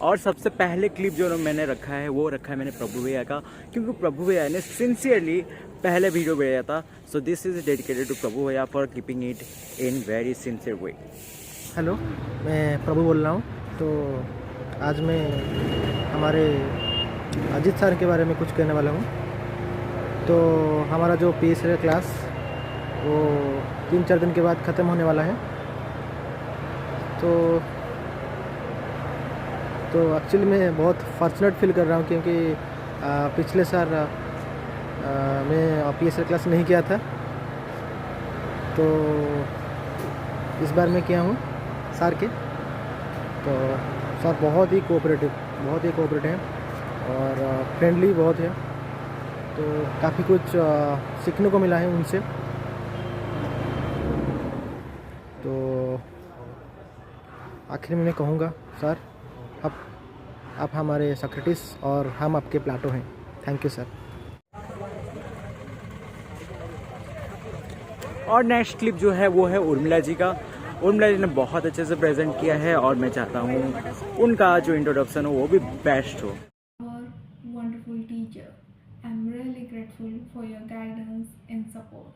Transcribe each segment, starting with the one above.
और सबसे पहले क्लिप जो मैंने रखा है वो रखा है मैंने प्रभु भैया का, क्योंकि प्रभु भैया ने सिंसियरली पहले वीडियो भेजा था। So this is dedicated to Prabhu भैया for keeping it in very sincere way. Hello, मैं प्रभु बोल रहा हूँ। तो आज मैं हमारे अजीत सर के बारे में कुछ कहने वाला हूँ। तो हमारा जो पीएस है क्लास वो 3-4 दिन के बाद ख़त्म होने वाला है। तो एक्चुअली मैं बहुत फॉर्चुनेट फील कर रहा हूँ, क्योंकि पिछले साल मैं पीएस क्लास नहीं किया था, तो इस बार मैं किया हूँ सर के। तो सर बहुत ही कोऑपरेटिव हैं और फ्रेंडली बहुत है। तो काफ़ी कुछ सीखने को मिला है उनसे। तो आखिर में मैं कहूँगा सर, आप हमारे सोक्रेटिस और हम आपके प्लाटो हैं। Thank you sir. और नेक्स्ट क्लिप जो है वो है उर्मिला जी का। उर्मिला जी ने बहुत अच्छे से प्रेजेंट किया है और मैं चाहता हूँ उनका जो इंट्रोडक्शन हो वो भी बेस्ट हो। Wonderful teacher, I'm really grateful for your guidance and support.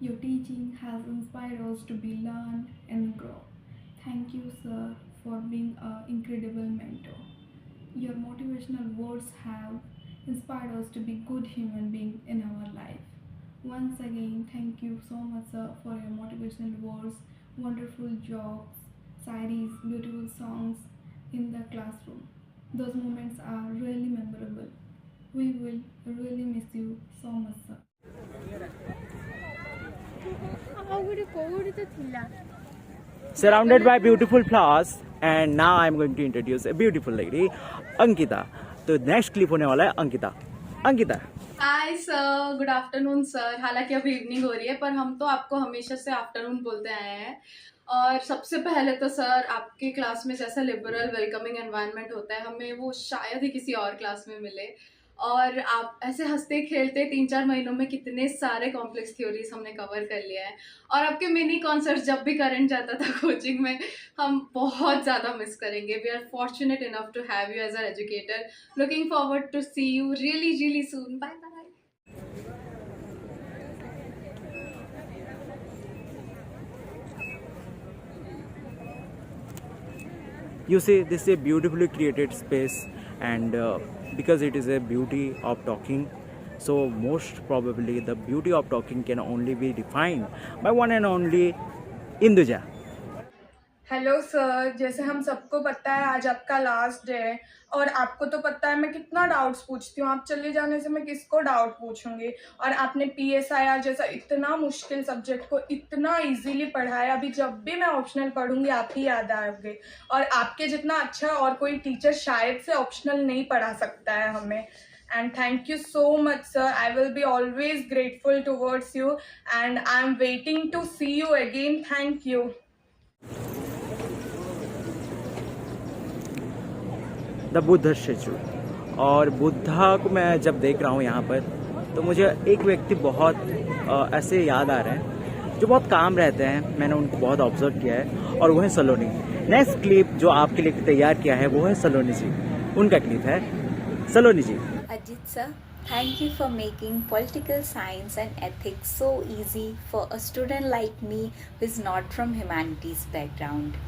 Your teaching has inspired us to be learn and grow. Thank you, sir, for being an incredible mentor. Your motivational words have inspired us to be good human beings in our life. Once again, thank you so much, sir, for your motivational words, wonderful jokes, saris, beautiful songs in the classroom. Those moments are really memorable. We will really miss you so much, sir. Surrounded by beautiful flowers, and now I'm going to introduce a beautiful lady, Ankita. तो next clip होने वाला है Ankita. Hi sir, good afternoon sir. हालांकि अभी evening हो रही है पर हम तो आपको हमेशा से आफ्टरनून बोलते आए हैं। और सबसे पहले तो सर, आपके क्लास में जैसा लिबरल वेलकमिंग एनवायरनमेंट होता है हमें वो शायद ही किसी और क्लास में मिले। और आप ऐसे हंसते खेलते 3-4 महीनों में कितने सारे कॉम्प्लेक्स थ्योरीज हमने कवर कर लिया है। और आपके मिनी कॉन्सर्ट जब भी करंट जाता था कोचिंग में, हम बहुत ज़्यादा मिस करेंगे। We are fortunate enough to have you as a educator. Looking forward to see you really soon. Bye bye. You see, this is a beautifully created space, and because it is a beauty of talking, so most probably the beauty of talking can only be defined by one and only Induja. Hello sir, जैसे हम सबको पता है आज आपका last day है और आपको तो पता है मैं कितना डाउट्स पूछती हूँ। आप चले जाने से मैं किसको डाउट पूछूंगी। और आपने PSIR जैसा इतना मुश्किल सब्जेक्ट को इतना इजीली पढ़ाया। अभी जब भी मैं ऑप्शनल पढ़ूंगी आप ही याद आओगे। और आपके जितना अच्छा और कोई टीचर शायद से ऑप्शनल नहीं पढ़ा सकता है हमें। And thank you so much, sir. I will be always grateful towards you and I am waiting to see you again. Thank you. The Buddha statue. और बुद्धा को मैं जब देख रहा हूँ यहाँ पर, तो मुझे एक व्यक्ति बहुत ऐसे याद आ रहे हैं जो बहुत काम रहते हैं। मैंने उनको बहुत ऑब्जर्व किया है और वो है सलोनी। नेक्स्ट क्लिप जो आपके लिए तैयार किया है वो है सलोनी जी। उनका क्लिप है सलोनी जी। Ajit sir, thank you for making political science and ethics so easy for a student like me who is not from humanities background.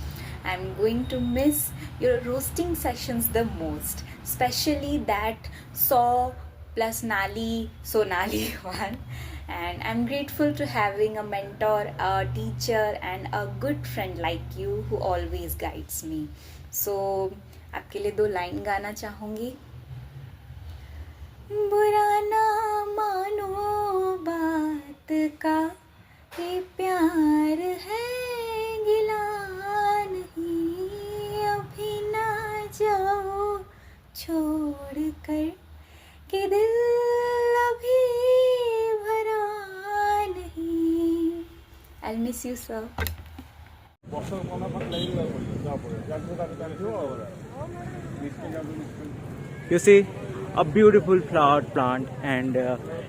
I'm going to miss your roasting sessions the most, especially that Saw plus Sonali one. And I'm grateful to having a mentor, a teacher and a good friend like you who always guides me. So, आपके लिए 2 line गाना चाहूँगी। बुरा ना मानो बात का, ये प्यार है गिला नहीं, अभी ना जाओ छोड़ कर के दिल अभी भरा नहीं। I'll miss you, sir. You see, a beautiful flower plant, and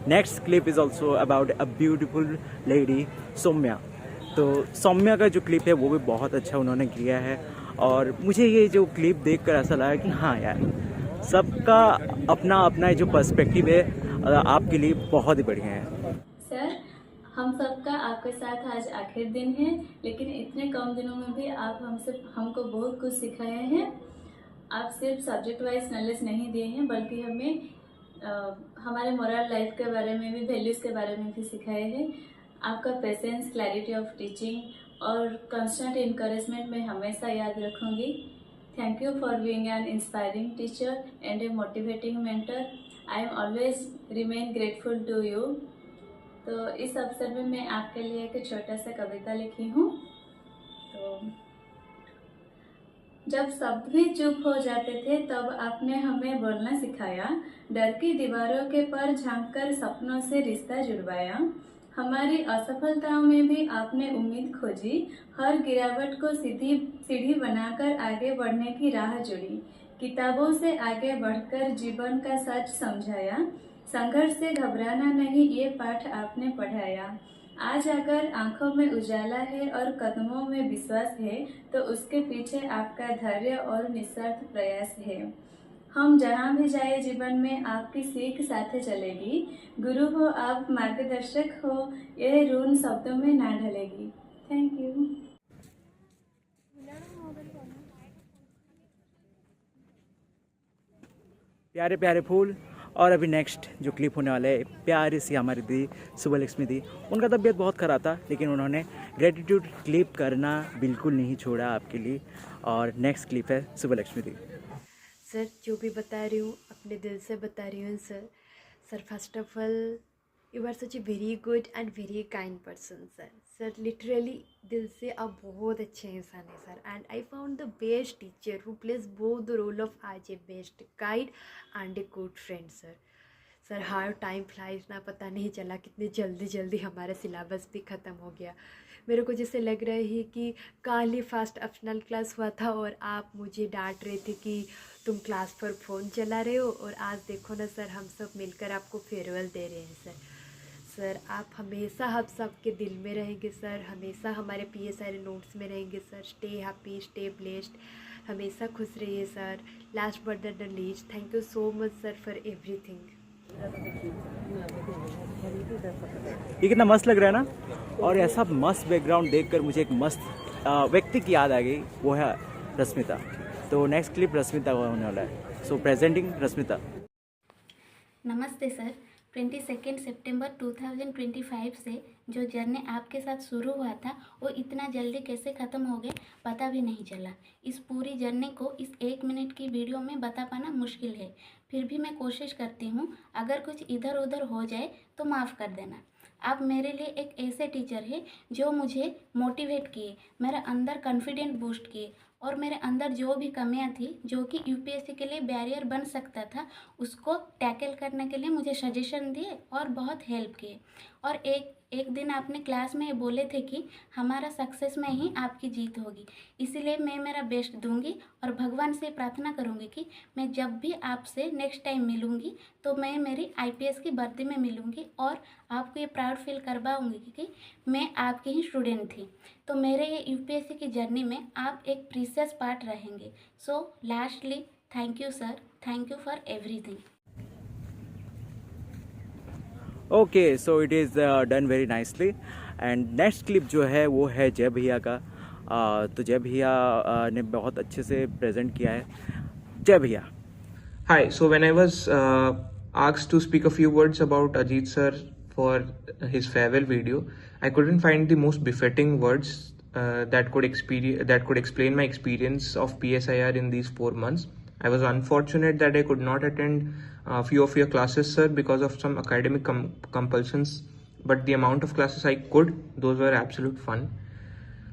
next clip is also about a beautiful lady, Saumya. तो सौम्या का जो क्लिप है वो भी बहुत अच्छा उन्होंने किया है। और मुझे ये जो क्लिप देखकर ऐसा लगा कि हाँ यार, सबका अपना अपना जो पर्सपेक्टिव है आपके लिए बहुत ही बढ़िया है। सर, हम सबका आपके साथ आज आखिर दिन है, लेकिन इतने कम दिनों में भी आप हमको बहुत कुछ सिखाए हैं। आप सिर्फ सब्जेक्ट वाइज नॉलेज नहीं दिए हैं, बल्कि हमें हमारे मोरल लाइफ के बारे में भी, वैल्यूज़ के बारे में भी सिखाए हैं। आपका पेशेंस, क्लैरिटी ऑफ टीचिंग और कंस्टेंट इनकरेजमेंट मैं हमेशा याद रखूँगी। Thank you for being an inspiring teacher and a motivating mentor. I am always remain grateful to you. तो इस अवसर में मैं आपके लिए एक छोटा सा कविता लिखी हूँ। तो जब शब्द भी चुप हो जाते थे, तब आपने हमें बोलना सिखाया। डर की दीवारों के पर झांककर सपनों से रिश्ता जुड़वाया। हमारी असफलताओं में भी आपने उम्मीद खोजी। हर गिरावट को सीढ़ी बनाकर आगे बढ़ने की राह जुड़ी। किताबों से आगे बढ़कर जीवन का सच समझाया। संघर्ष से घबराना नहीं, ये पाठ आपने पढ़ाया। आज अगर आंखों में उजाला है और कदमों में विश्वास है, तो उसके पीछे आपका धैर्य और निस्वार्थ प्रयास है। हम जहाँ भी जाए जीवन में आपकी सीख साथे चलेगी। गुरु हो आप, मार्गदर्शक हो, यह ऋण शब्दों में ना ढलेगी। Thank you. प्यारे प्यारे फूल। और अभी नेक्स्ट जो क्लिप होने वाला है, प्यारी सी हमारी दी सुबलक्ष्मी दी। उनका तबीयत बहुत ख़राब था, लेकिन उन्होंने ग्रेटिट्यूड क्लिप करना बिल्कुल नहीं छोड़ा आपके लिए। और नेक्स्ट क्लिप है सुबलक्ष्मी दी। सर, जो भी बता रही हूँ अपने दिल से बता रही हूँ sir. Sir, first of all you are such a very good and very kind person sir. Sir, literally दिल से आप बहुत अच्छे इंसान हैं sir. And I found the best teacher who plays both the role of as a best guide and a good friend sir. Sir, how time flies ना पता नहीं चला, कितने जल्दी हमारा सिलेबस भी ख़त्म हो गया। मेरे को जैसे लग रहा है कि कल ही फर्स्ट ऑप्शनल क्लास हुआ था और आप मुझे डांट रहे थे कि तुम क्लास पर फ़ोन चला रहे हो, और आज देखो ना सर, हम सब मिलकर आपको फेयरवेल दे रहे हैं सर। सर, आप हमेशा हम सब के दिल में रहेंगे सर, हमेशा हमारे PSI नोट्स में रहेंगे sir. Stay happy, stay blessed, हमेशा खुश रहिए sir. Last but the least, thank you so much sir for everything. ये कितना मस्त लग रहा है ना। और ऐसा मस्त बैकग्राउंड देखकर मुझे एक मस्त व्यक्ति की याद आ गई, वो है रश्मिता। तो नेक्स्ट क्लिप रश्मिता का होने वाला है। सो प्रेजेंटिंग रश्मिता। नमस्ते सर। 22 सितंबर 2025 से जो जर्नी आपके साथ शुरू हुआ था, वो इतना जल्दी कैसे ख़त्म हो गया पता भी नहीं चला। इस पूरी जर्नी को इस 1 मिनट की वीडियो में बता पाना मुश्किल है, फिर भी मैं कोशिश करती हूँ। अगर कुछ इधर उधर हो जाए तो माफ़ कर देना। आप मेरे लिए एक ऐसे टीचर हैं जो मुझे मोटिवेट किए, मेरे अंदर कॉन्फिडेंट बूस्ट किए, और मेरे अंदर जो भी कमियां थी, जो कि UPSC के लिए बैरियर बन सकता था, उसको टैकल करने के लिए मुझे सजेशन दिए और बहुत हेल्प किए। और एक दिन आपने क्लास में बोले थे कि हमारा सक्सेस में ही आपकी जीत होगी, इसीलिए मैं मेरा बेस्ट दूंगी और भगवान से प्रार्थना करूंगी कि मैं जब भी आपसे नेक्स्ट टाइम मिलूंगी तो मैं मेरी IPS की भर्ती में मिलूंगी और आपको ये प्राउड फील करवाऊंगी कि मैं आपकी ही स्टूडेंट थी। तो मेरे ये UPSC की जर्नी में आप एक प्रीशियस पार्ट रहेंगे। सो lastly, thank you sir, thank you for everything. Okay, so it is done very nicely. And next clip जो है वो है जय भैया का। तो जय भैया ने बहुत अच्छे से प्रेजेंट किया है। जय भैया। Hi, so when I was asked to speak a few words about Ajit sir for his farewell video, I couldn't find the most befitting words that could explain my experience of PSIR in these 4 months. I was unfortunate that I could not attend a few of your classes, sir, because of some academic compulsions, but the amount of classes I could, those were absolute fun.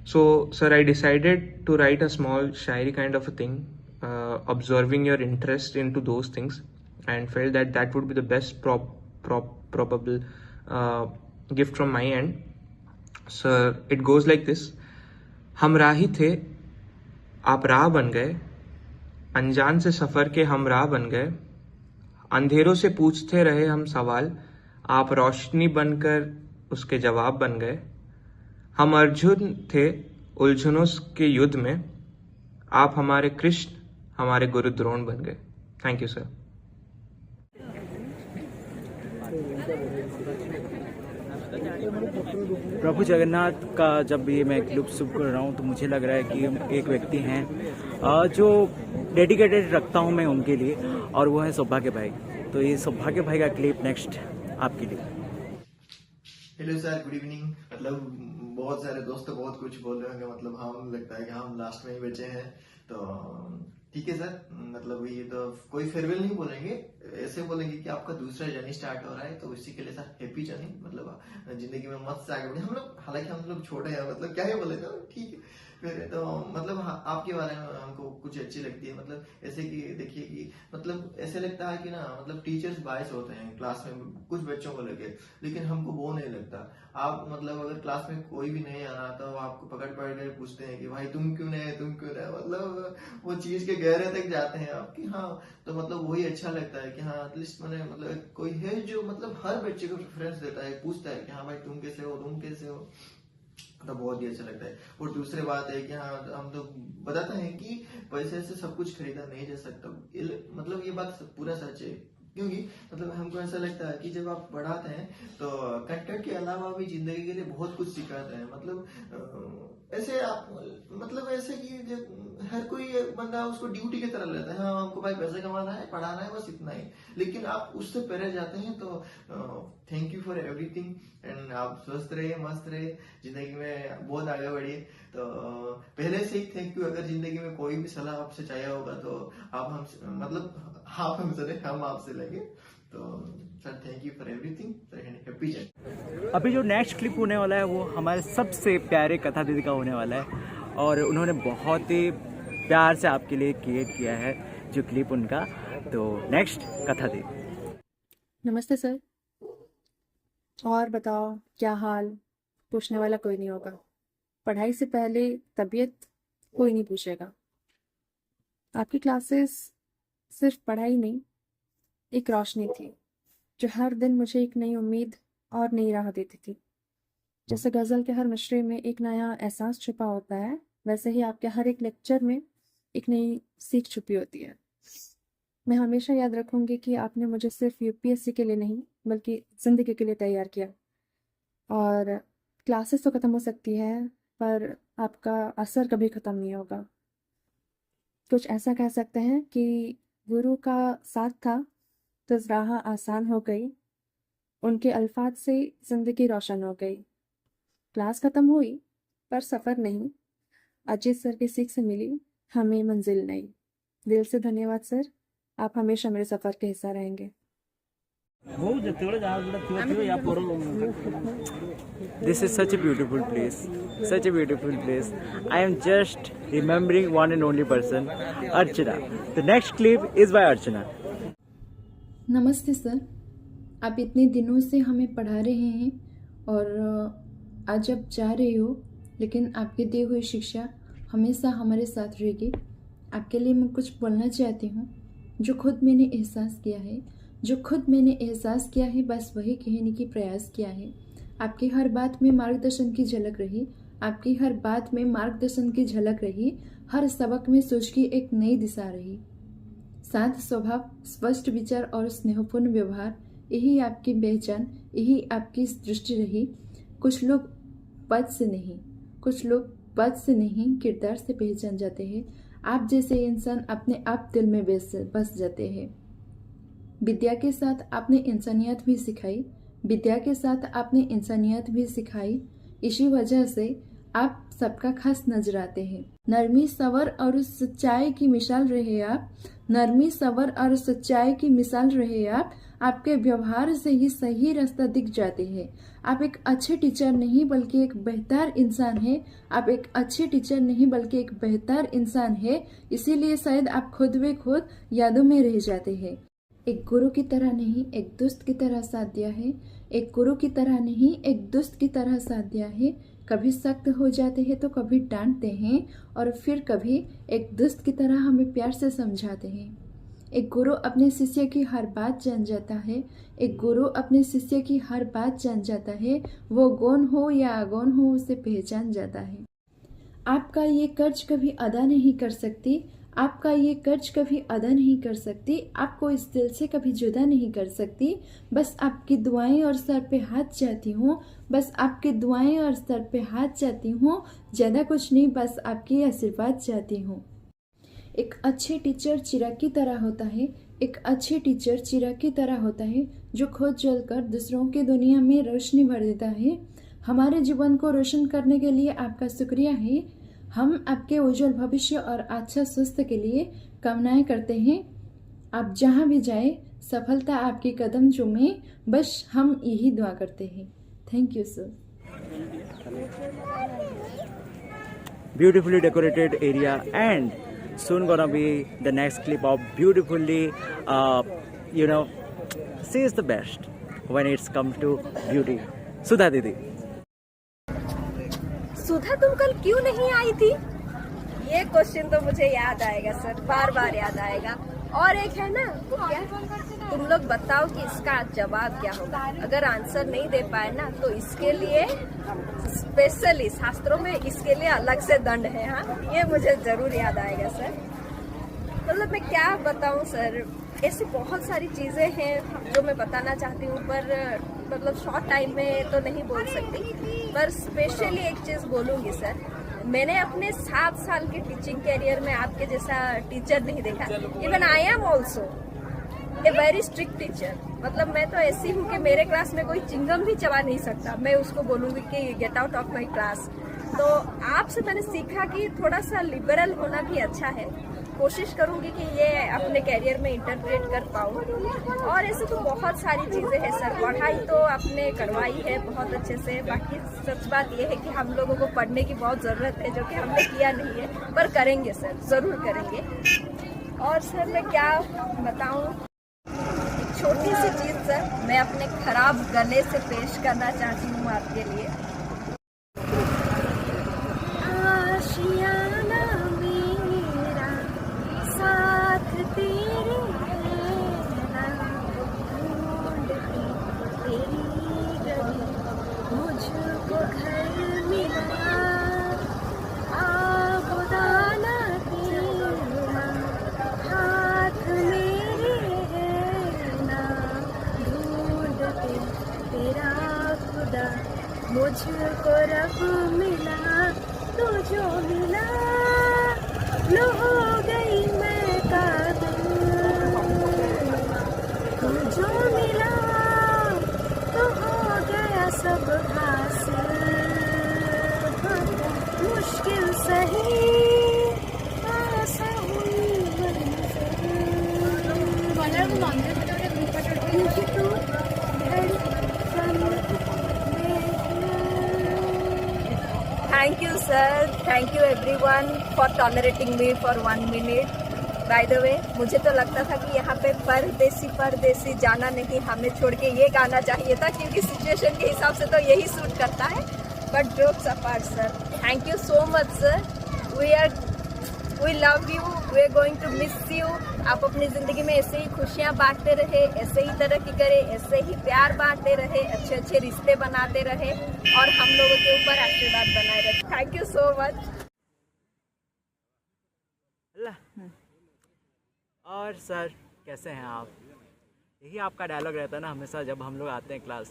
So, sir, I decided to write a small shairi kind of a thing, observing your interest into those things, and felt that that would be the best probable gift from my end. Sir, it goes like this. हम राही थे, आप राह बन गए, अनजान से सफ़र के हम राह बन गए, अंधेरों से पूछते रहे हम सवाल, आप रोशनी बनकर उसके जवाब बन गए। हम अर्जुन थे उलझनों के युद्ध में, आप हमारे कृष्ण, हमारे गुरु द्रोण बन गए। Thank you sir. Prabhu Jagannath का जब ये मैं क्लिप शुरू कर रहा हूँ तो मुझे लग रहा है कि एक व्यक्ति हैं जो डेडिकेटेड रखता हूँ मैं उनके लिए, और वो है सौभाग्य भाई। तो ये सौभाग्य भाई का क्लिप नेक्स्ट आपके लिए। Hello sir, good evening. मतलब बहुत सारे दोस्त बहुत कुछ बोल रहे होंगे, मतलब हम लगता है कि हम लास्ट में ही बचे हैं, तो ठीक है सर। मतलब ये तो कोई फेयरवेल नहीं बोलेंगे, ऐसे बोलेंगे कि आपका दूसरा जर्नी स्टार्ट हो रहा है, तो इसी के लिए सर हैप्पी जर्नी। मतलब जिंदगी में मस्त से आगे बढ़े हम लोग। हालांकि हम लोग छोटे हैं, मतलब क्या ही बोले, तो ठीक है फिर तो। मतलब आपके बारे में हमको कुछ अच्छी लगती है, मतलब ऐसे कि देखिए कि मतलब ऐसे लगता है कि ना, मतलब टीचर्स बायस होते हैं क्लास में कुछ बच्चों को लेके, लेकिन हमको वो नहीं लगता। आप मतलब अगर क्लास में कोई भी नहीं आ रहा तो आपको पकड़ कर पूछते हैं कि भाई तुम क्यों नहीं है, तुम क्यों नहीं, मतलब वो चीज के गहरे तक जाते हैं आपकी। हाँ, तो मतलब वही अच्छा लगता है कि हाँ एटलीस्ट मैंने मतलब कोई है जो मतलब हर बच्चे को प्रेफरेंस देता है, पूछता है कि हाँ भाई तुम कैसे हो, तुम कैसे हो, तो बहुत ही अच्छा लगता है। और दूसरी बात है कि हाँ हम तो बताते हैं कि पैसे से सब कुछ खरीदा नहीं जा सकता, मतलब ये बात पूरा सच है। क्योंकि मतलब हमको ऐसा लगता है कि जब आप पढ़ाते हैं तो कंटेंट के अलावा भी जिंदगी के लिए बहुत कुछ सिखाते हैं। मतलब ऐसे आप मतलब ऐसे कि जब हर कोई बंदा उसको ड्यूटी की तरह लेता है, हाँ हमको भाई पैसे कमाना है, पढ़ाना है, बस इतना ही। लेकिन आप उससे पहले जाते हैं, तो thank you for everything. And आप स्वस्थ रहिए, मस्त रहिए, जिंदगी में बहुत आगे बढ़िए। तो पहले से ही थैंक यू। अगर जिंदगी में कोई भी सलाह आपसे चाहिए होगा तो आप हमसे मतलब आप हमसे नहीं, हम आपसे लेंगे। तो sir thank you for everything, happy journey. अभी जो नेक्स्ट क्लिप होने वाला है वो हमारे सबसे प्यारे कथा दीदी का होने वाला है, और उन्होंने बहुत ही प्यार से आपके लिए क्रिएट किया है जो क्लिप उनका। तो नेक्स्ट कथा दीदी। नमस्ते सर। और बताओ क्या हाल, पूछने वाला कोई नहीं होगा। पढ़ाई से पहले तबीयत कोई नहीं पूछेगा। आपकी क्लासेस सिर्फ पढ़ाई नहीं, एक रोशनी थी जो हर दिन मुझे एक नई उम्मीद और नई राह देती थी। जैसे गज़ल के हर मिसरे में एक नया एहसास छुपा होता है, वैसे ही आपके हर एक लेक्चर में एक नई सीख छुपी होती है। मैं हमेशा याद रखूंगी कि आपने मुझे सिर्फ यूपीएससी के लिए नहीं बल्कि ज़िंदगी के लिए तैयार किया। और क्लासेस तो ख़त्म हो सकती है पर आपका असर कभी ख़त्म नहीं होगा। कुछ ऐसा कह सकते हैं कि गुरु का साथ था तो राह आसान हो गई, उनके अल्फाज से ज़िंदगी रोशन हो गई। क्लास ख़त्म हुई पर सफ़र नहीं, अजीत सर की सीख से मिली हमें मंजिल नई। दिल से धन्यवाद सर, आप हमेशा मेरे सफ़र के हिस्सा रहेंगे। This is such a beautiful place, such a beautiful place. I am just remembering one and only person, Archana. The next clip is by Archana. नमस्ते सर, आप इतने दिनों से हमें पढ़ा रहे हैं और आज आप जा रहे हो, लेकिन आपके दी हुई शिक्षा हमेशा हमारे साथ रहेगी। आपके लिए मैं कुछ बोलना चाहती हूँ जो खुद मैंने एहसास किया है, बस वही कहने की प्रयास किया है। आपकी हर बात में मार्गदर्शन की झलक रही, हर सबक में सोच की एक नई दिशा रही। शांत स्वभाव, स्पष्ट विचार और स्नेहपूर्ण व्यवहार, यही आपकी पहचान, यही आपकी दृष्टि रही। कुछ लोग पद से नहीं किरदार से पहचान जाते हैं। आप जैसे इंसान अपने आप दिल में बस जाते हैं। विद्या के साथ आपने इंसानियत भी सिखाई, इसी वजह से आप सबका खास नजर आते हैं। नरमी सवर और सच्चाई की मिसाल रहे आप। आपके व्यवहार से ही सही रास्ता दिख जाते हैं। आप एक अच्छे टीचर नहीं बल्कि एक बेहतर इंसान है। इसीलिए शायद आप खुद ब खुद यादों में रह जाते हैं। एक गुरु की तरह नहीं, एक दोस्त की तरह साथ दिया है। कभी सख्त हो जाते हैं तो कभी डांटते हैं और फिर कभी एक दोस्त की तरह हमें प्यार से समझाते हैं। एक गुरु अपने शिष्य की हर बात जान जाता है। वो गौन हो या अगौन हो, उसे पहचान जाता है। आपका ये कर्ज कभी अदा नहीं कर सकती, आपका ये कर्ज कभी अदा नहीं कर सकती, आपको इस दिल से कभी जुदा नहीं कर सकती। बस आपकी दुआएं और सर पे हाथ चाहती हूँ, बस आपकी दुआएं और सर पे हाथ चाहती हूँ, ज़्यादा कुछ नहीं, बस आपकी आशीर्वाद चाहती हूँ। एक अच्छे टीचर चिराग की तरह होता है, एक अच्छे टीचर चिराग की तरह होता है, जो खुद जलकर दूसरों की दुनिया में रोशनी भर देता है। हमारे जीवन को रोशन करने के लिए आपका शुक्रिया है। हम आपके उज्जवल भविष्य और अच्छा स्वास्थ्य के लिए कामनाएं करते हैं। आप जहां भी जाए सफलता आपके कदम चूमे, बस हम यही दुआ करते हैं। Thank you sir. Beautifully decorated area, and soon gonna be the next clip of beautifully, she is the best when it's come to beauty. सुधा दीदी, सुधा तुम कल क्यों नहीं आई थी? ये क्वेश्चन तो मुझे याद आएगा सर, बार बार याद आएगा। और एक है ना, वो क्या, तुम लोग बताओ कि इसका जवाब क्या होगा। अगर आंसर नहीं दे पाए ना तो इसके लिए स्पेशली शास्त्रों में इसके लिए अलग से दंड है। हाँ, ये मुझे जरूर याद आएगा सर। मतलब मैं क्या बताऊं सर, ऐसी बहुत सारी चीजें हैं जो मैं बताना चाहती हूँ, पर मतलब शॉर्ट टाइम में तो नहीं बोल सकती। पर स्पेशली एक चीज बोलूंगी सर, मैंने अपने 7 साल के टीचिंग कैरियर में आपके जैसा टीचर नहीं देखा। Even I am also a very strict teacher. मतलब मैं तो ऐसी हूँ कि मेरे क्लास में कोई चिंगम भी चबा नहीं सकता, मैं उसको बोलूंगी कि get out of my class. तो आपसे मैंने सीखा कि थोड़ा सा लिबरल होना भी अच्छा है। कोशिश करूंगी कि ये अपने कैरियर में इंटरप्रेट कर पाऊँ। और ऐसे तो बहुत सारी चीज़ें हैं सर, पढ़ाई तो आपने करवाई है बहुत अच्छे से। बाकी सच बात ये है कि हम लोगों को पढ़ने की बहुत ज़रूरत है, जो कि हमने किया नहीं है, पर करेंगे सर, ज़रूर करेंगे। और सर मैं क्या बताऊँ, एक छोटी सी चीज़ सर मैं अपने खराब गले से पेश करना चाहती हूँ आपके लिए। आशियाना मेरा साथ तेरे है ना, ढूंढती तेरी गली मुझको घर मिला। आबुदाना तेरा हाथ मेरे है ना, ढूंढते तेरा खुदा मुझको रब मिला। तू जो मिला लो हो गई मैं काबिल, तू जो मिला तो हो गया सब हासिल। मुश्किल सही आसान Thank you sir, thank you everyone for tolerating me for 1 minute. By the way, मुझे तो लगता था कि यहाँ पे परदेसी जाना नहीं, हमें छोड़ के ये गाना चाहिए था, क्योंकि सिचुएशन के हिसाब से तो यही सूट करता है। But jokes apart sir, thank you so much sir. We love you, we are going to miss you. आप अपनी ज़िंदगी में ऐसे ही खुशियाँ बांटते रहे, ऐसे ही तरक्की करे, ऐसे ही प्यार बांटते रहे, अच्छे अच्छे रिश्ते बनाते रहे और हम लोगों के ऊपर आशीर्वाद बनाए रहे। Thank you so much. और सर कैसे हैं आप? यही आपका डायलॉग रहता है ना हमेशा जब हम लोग आते हैं क्लास।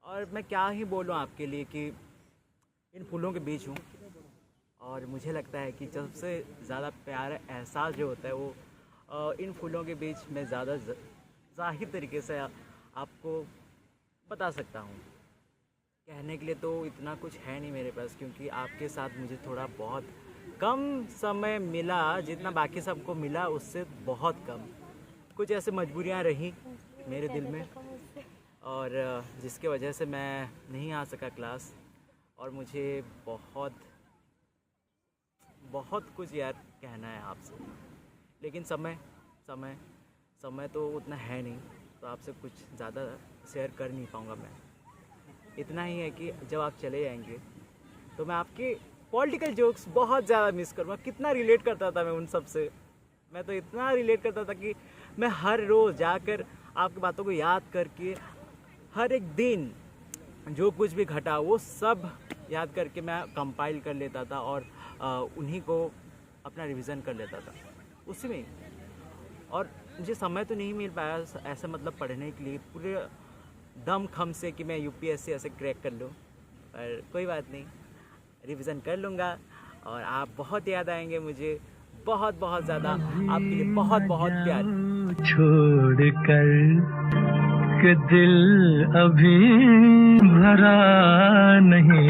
और मैं क्या ही बोलूँ आपके लिए कि इन फूलों के बीच हूँ, और मुझे लगता है कि सबसे ज़्यादा प्यारा एहसास जो होता है वो इन फूलों के बीच में ज़्यादा ज़ाहिर तरीके से आपको बता सकता हूँ। कहने के लिए तो इतना कुछ है नहीं मेरे पास, क्योंकि आपके साथ मुझे थोड़ा बहुत कम समय मिला, जितना बाकी सबको मिला उससे बहुत कम। कुछ ऐसे मजबूरियाँ रहीं मेरे दिल में, और जिसके वजह से मैं नहीं आ सका क्लास। और मुझे बहुत कुछ यार कहना है आपसे, लेकिन समय तो उतना है नहीं, तो आपसे कुछ ज़्यादा शेयर कर नहीं पाऊँगा मैं। इतना ही है कि जब आप चले जाएंगे तो मैं आपके पॉलिटिकल जोक्स बहुत ज़्यादा मिस करूँगा। कितना रिलेट करता था मैं उन सब से, मैं तो इतना रिलेट करता था कि मैं हर रोज़ जाकर आपकी बातों को याद करके हर एक दिन जो कुछ भी घटा वो सब याद करके मैं कंपाइल कर लेता था और उन्हीं को अपना रिवीजन कर लेता था उसी में। और मुझे समय तो नहीं मिल पाया ऐसा मतलब पढ़ने के लिए पूरे दम खम से कि मैं यूपीएससी ऐसे क्रैक कर लूँ, पर कोई बात नहीं, रिवीजन कर लूँगा। और आप बहुत याद आएंगे मुझे, बहुत बहुत ज़्यादा। आपके लिए बहुत बहुत प्यार। छोड़ कर के दिल अभी भरा नहीं।